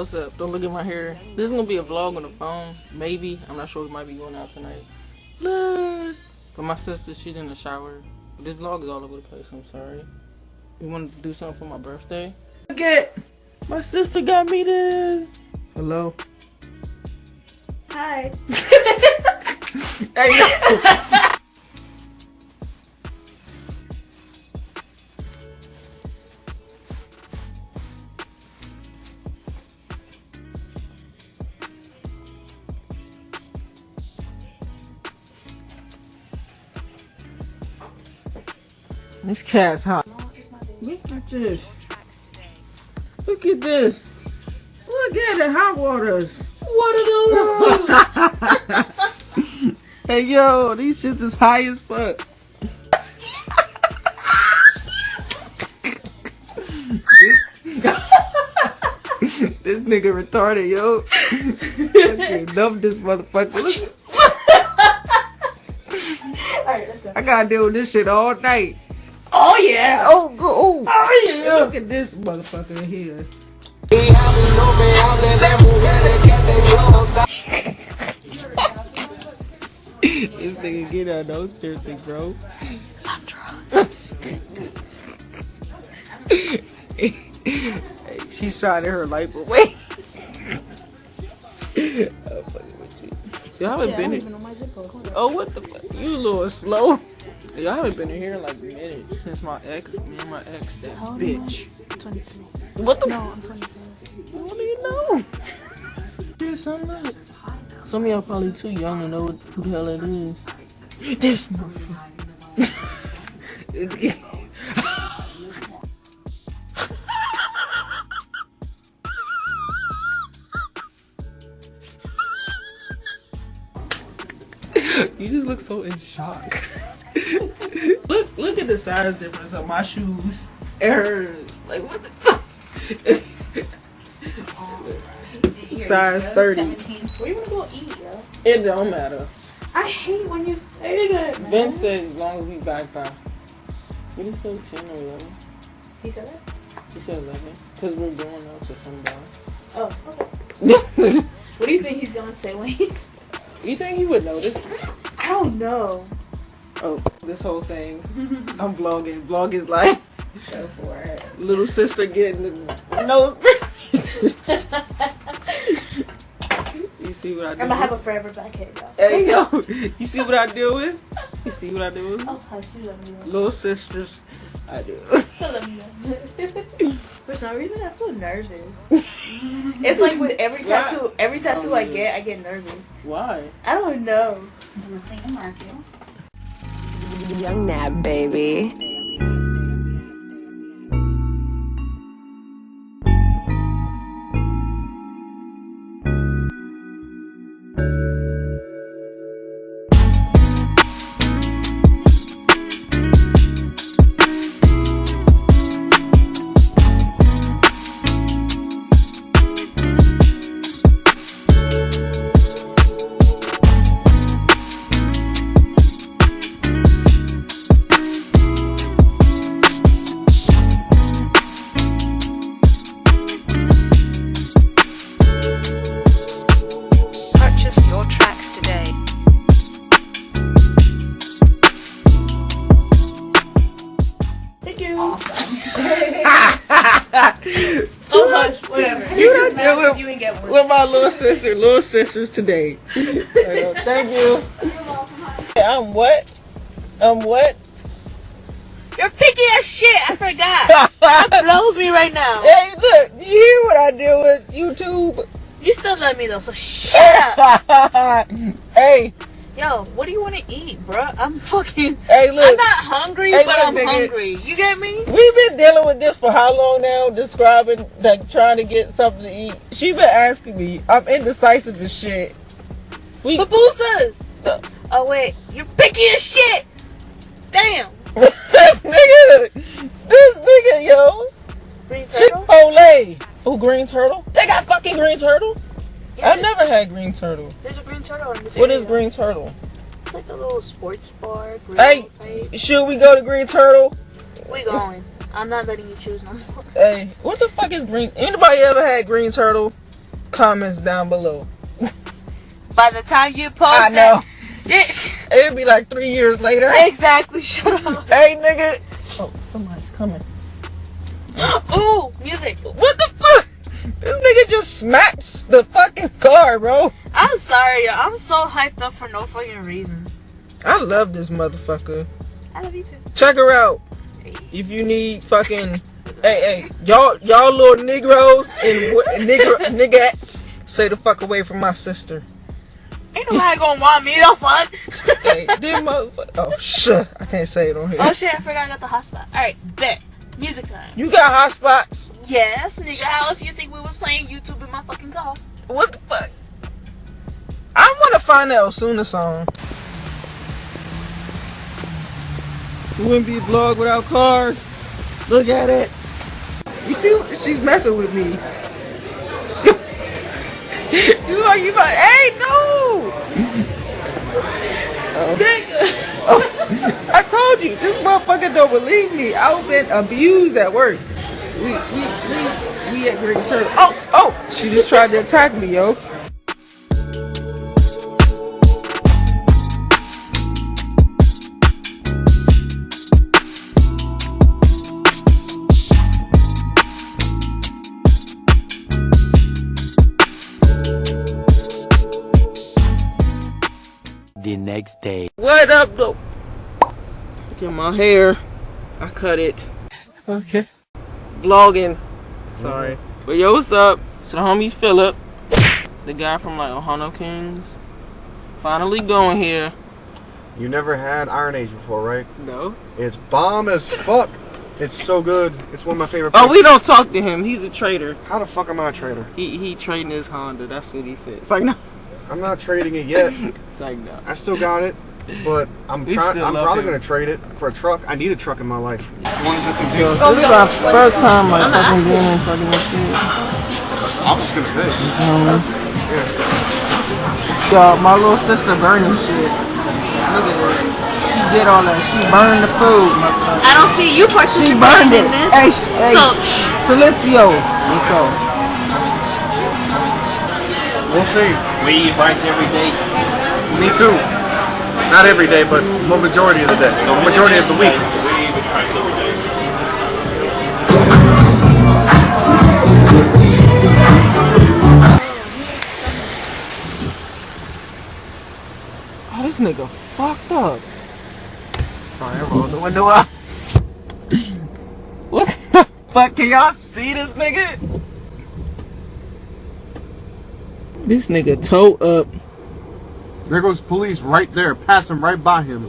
What's up? Don't look at my hair. This is gonna be a vlog on the phone. Maybe. I'm not sure. We might be going out tonight. Look. But my sister, she's in the shower. This vlog is all over the place. I'm sorry. We wanted to do something for my birthday. Look at my sister got me this. Hello. Hi. Hey. This cat's hot. Look at this. Look at this. Look at it, hot waters. What are those? Hey yo, these shits is high as fuck. This nigga retarded, yo. I love this motherfucker. Look. Alright, let's go. I gotta deal with this shit all night. Oh yeah! Oh, go. Oh yeah! Look at this motherfucker here. This nigga get on those piercings, bro. I'm drunk. Hey, she shot at her life away. I'm fucking with you. Y'all haven't been in. Oh, what the fuck? You a little slow. Y'all haven't been in here in like minutes since my ex. Me and my ex, that bitch. 23. What the? No, I'm 23. What do you know? There's something. Some of y'all probably too young to know who the hell it is. This motherfucker. You just look so in shock. Look at the size difference of my shoes and hers. Like what the fuck? Size 30. Where you wanna go eat, yo? It don't matter. I hate when you say that, man. Ben said as long as we back by. What did he say, 10 or 11? He said that? He said 11. Because we're going out to some bar. Oh, okay. What do you think he's gonna say when he... You think he would notice? I don't know. Oh, this whole thing. I'm vlogging. Vlog is like Go for it. little sister getting the nose. You see what I do? I'm gonna have a forever backhead, y'all. Hey yo, you see what I deal with? You see what I do with? Oh, hush, you let me know. Little sisters, I do. Still let me know. For some reason, I feel nervous. It's like with every tattoo, I get nervous. Why? I don't know. I'm gonna clean and mark you. Young Nab, baby. Oh, hush, whatever. See what I deal with? You ain't get one. With my little sisters today. Thank you. I'm what? I'm what? You're picky as shit. I forgot. That blows me right now. Hey, look, you hear what I deal with? YouTube. You still love me though, so shut up. Hey. Yo, what do you want to eat, bruh? I'm fucking. Hey, look. I'm not hungry, Hey, but look, I'm nigga. hungry. You get me? We've been dealing with this for how long now? Describing, like, trying to get something to eat. She been asking me. I'm indecisive as shit. Babusas. Oh wait, you're picky as shit. Damn. This nigga, yo. Green turtle. Chick-fil-A. Oh, green turtle? They got fucking green turtle? Yeah. I've never had green turtle. There's a green turtle in this What area. is green turtle? It's like a little sports bar. Hey, type. should we go to Green Turtle? We going. I'm not letting you choose no more. Hey, what the fuck is green? Anybody ever had Green Turtle? comments down below. By the time you post I know. it, It'll be like 3 years later. exactly. Shut up. Hey, nigga. Oh, somebody's coming. Ooh, music. What the fuck? This nigga just smacked the fucking car, bro. I'm sorry, y'all. I'm so hyped up for no fucking reason. I love this motherfucker. I love you too. Check her out. If you need fucking, hey, y'all little Negroes and niggas, stay the fuck away from my sister. Ain't nobody gonna want me the fuck. Hey, this motherfucker. Oh shit, I can't say it on here. Oh shit, I forgot I got the hotspot. Alright, bet. Music time. You got hot spots? Yes, nigga. How else you think we was playing YouTube in my fucking car? What the fuck? I want to find out Osuna song. It wouldn't be a vlog without cars. Look at it. You see, she's messing with me. You like, hey, no! Oh, I told you, this motherfucker don't believe me. I've been abused at work. We at Great Church. Oh, she just tried to attack me, yo. The next day. What up, though? Look at my hair. I cut it. Okay. Vlogging. Sorry. But yo, what's up? So the homie Philip, the guy from like Ohana Kings, finally going here. You never had Iron Age before, right? No. It's bomb as fuck. It's so good. It's one of my favorite Oh, places. we don't talk to him. He's a trader. How the fuck am I a trader? He trading his Honda. That's what he said. It's like no. I'm not trading it yet. It's like no. I still got it, but I'm We trying. still I'm love probably him. gonna trade it for a truck. I need a truck in my life. One just in So, case. this is our first time like fucking being in fucking this shit. I'm just gonna pay. Y'all, my little sister burning shit. Look at her. She did all that. She burned the food. I don't see you She participating burned it. in this. Hey, So- Silencio. What's up? We'll see. We eat rice every day. Me too. Not every day, but the majority of the day. The majority of the week. We eat rice every day. Oh, this nigga fucked up. Sorry, I rolled the window up. What the fuck? Can y'all see this nigga? This nigga towed up. There goes police right there, passing right by him.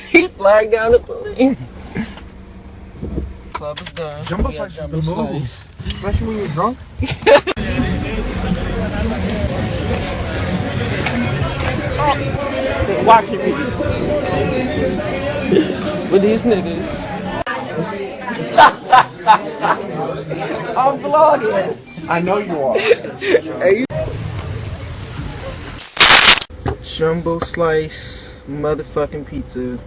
He flagged down the police. Club is done. Jumbo We got slice is jumbo the move. slice. Especially when you're drunk. They watching me. With these niggas. I'm vlogging. I know you are. Hey, jumbo slice motherfucking pizza.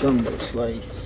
Jumbo slice.